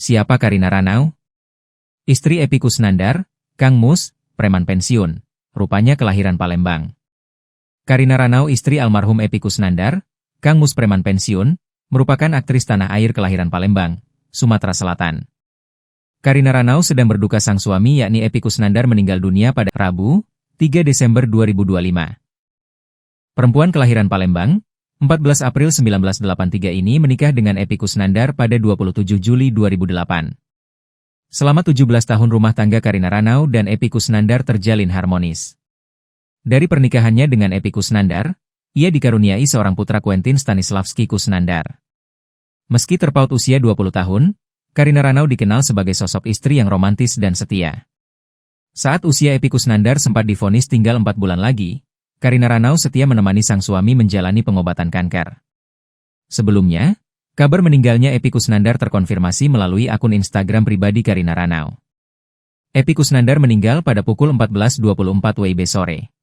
Siapa Karina Ranau? Istri Epy Kusnandar, Kang Mus, preman pensiun, rupanya kelahiran Palembang. Karina Ranau, istri almarhum Epy Kusnandar, Kang Mus preman pensiun, merupakan aktris tanah air kelahiran Palembang, Sumatera Selatan. Karina Ranau sedang berduka sang suami yakni Epy Kusnandar meninggal dunia pada Rabu, 3 Desember 2025. Perempuan kelahiran Palembang, 14 April 1983 ini menikah dengan Epy Kusnandar pada 27 Juli 2008. Selama 17 tahun rumah tangga Karina Ranau dan Epy Kusnandar terjalin harmonis. Dari pernikahannya dengan Epy Kusnandar, ia dikaruniai seorang putra Quentin Stanislavski Kusnandar. Meski terpaut usia 20 tahun, Karina Ranau dikenal sebagai sosok istri yang romantis dan setia. Saat usia Epy Kusnandar sempat divonis tinggal 4 bulan lagi, Karina Ranau setia menemani sang suami menjalani pengobatan kanker. Sebelumnya, kabar meninggalnya Epy Kusnandar terkonfirmasi melalui akun Instagram pribadi Karina Ranau. Epy Kusnandar meninggal pada pukul 14.24 WIB sore.